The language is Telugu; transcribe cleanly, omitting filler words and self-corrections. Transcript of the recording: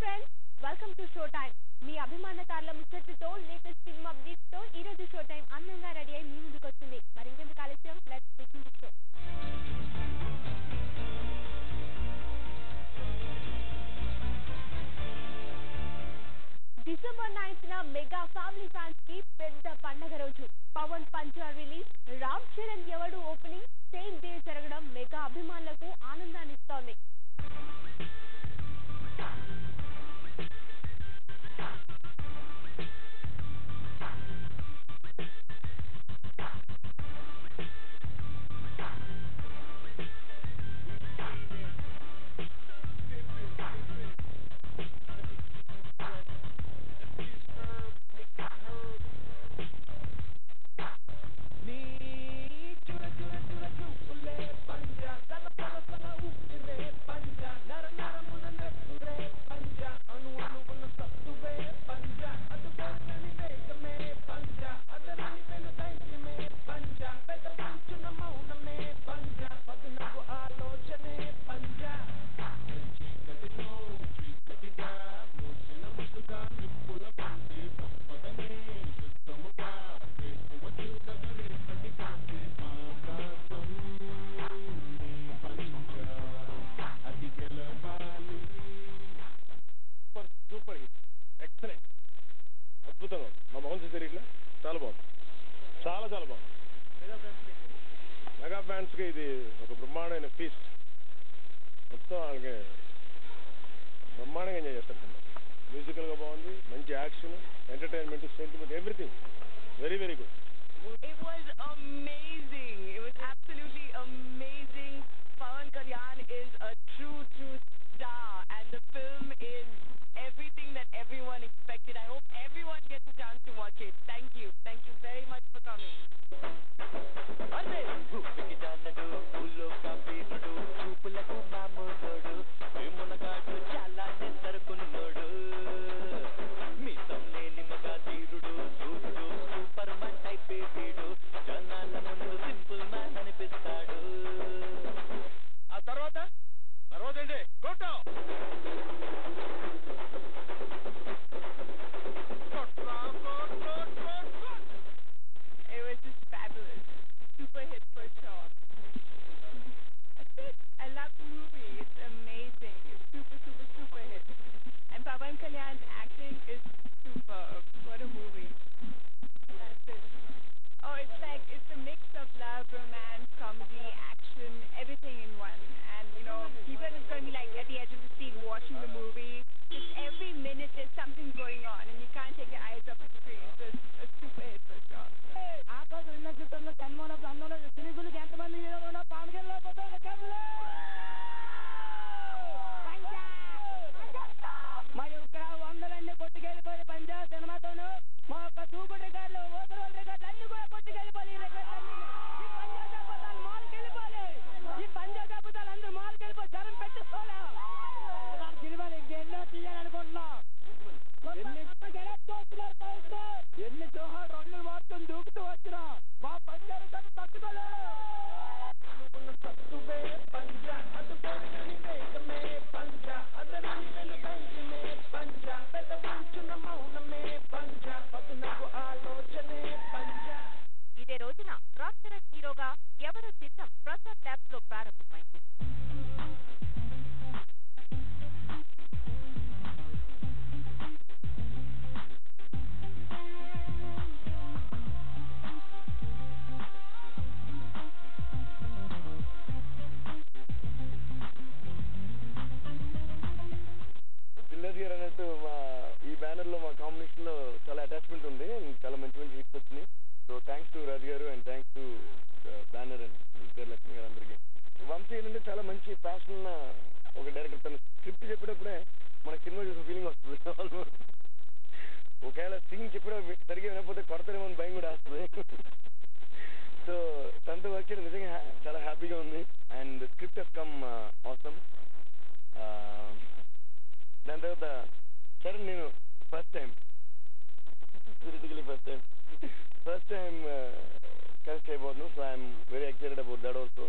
Friends, welcome to show time. మీ అభిమానకారుల ముచ్చట్లతో లేటెస్ట్ ఫిల్మ్ అప్డేట్స్తో ఈ రోజు షో టైం అందంగా రెడీ అయి మీ ముందుకు వచ్చింది. మరి ఇంకెందుకు ఆలస్యం, let's begin the show. December 9న మెగా ఫ్యామిలీ ఫ్యాన్స్ కి పెద్ద పండగ రోజు. Pawan Panjaa release, Ram Charan Yevadu opening same day జరగడం మెగా అభిమానులకు ఆనందాన్ని ఇస్తోంది. సూపర్ హిట్, ఎక్సలెంట్, అద్భుతంగా ఉంది. మా మోహన్ చూసారు ఇట్లా చాలా బాగుంది, చాలా చాలా బాగుంది. మెగా ఫ్యాన్స్కి ఇది ఒక బ్రహ్మాండమైన ఫీస్ట్. మొత్తం వాళ్ళకి బ్రహ్మాండంగా ఎంజాయ్ చేస్తారు సినిమా. మ్యూజికల్గా బాగుంది, మంచి action, entertainment, sentiment, everything very very good. It was amazing. It was absolutely amazing. Pawan Kalyan is a true star, and the film is everything that everyone expected. I hope everyone gets a chance to watch it. Thank you very much for coming. ఆ తర్వాత ఏంటి కొట్టు. It was just fabulous. Super hit for sure. That's it. I love the movie. It's amazing. It's super hit. And Pawan Kalyan's acting is superb. What a movie. That's it. Oh, it's a mix of love, romance, comedy, action, everything in one. And people are just going to be like at the edge of the seat watching the movie. Just every minute there's something going on, and you can't take your eyes off the screen. So it's a super hit for sure. ఇదే రోజున రామ్ చరణ్ హీరోగా ఎవరు చిత్రం ప్రసాద్ ల్యాబ్స్ లో ప్రారంభమైంది. దిల్రాజు గారు అన్నట్టు ఈ బ్యానర్లో మా కాంబినేషన్లో చాలా అటాచ్మెంట్ ఉంది. చాలా మంచి హిట్స్ వచ్చినాయి. సో థ్యాంక్స్ టు రాజు గారు and thanks to banner and పేరు లక్ష్మి గారు అందరికీ. వంశీ ఏంటంటే చాలా మంచి ప్యాషన్ ఉన్న ఒక డైరెక్టర్. తన స్క్రిప్ట్ చెప్పేటప్పుడే మనకు సినిమా చూసిన ఫీలింగ్ వస్తుంది. ఒకవేళ సింగ్ చెప్పడం సరిగ్గా వినకపోతే కొడతారేమో అని భయం కూడా వస్తుంది. సో తనతో వర్క్ చేయడం నిజంగా చాలా హ్యాపీగా ఉంది. అండ్ స్క్రిప్ట్ హెస్ కమ్ అవసరం. దాని తర్వాత చరణ్ నేను ఫస్ట్ టైం కలిసి చేయబోతున్నాను. So I'm very excited about that also.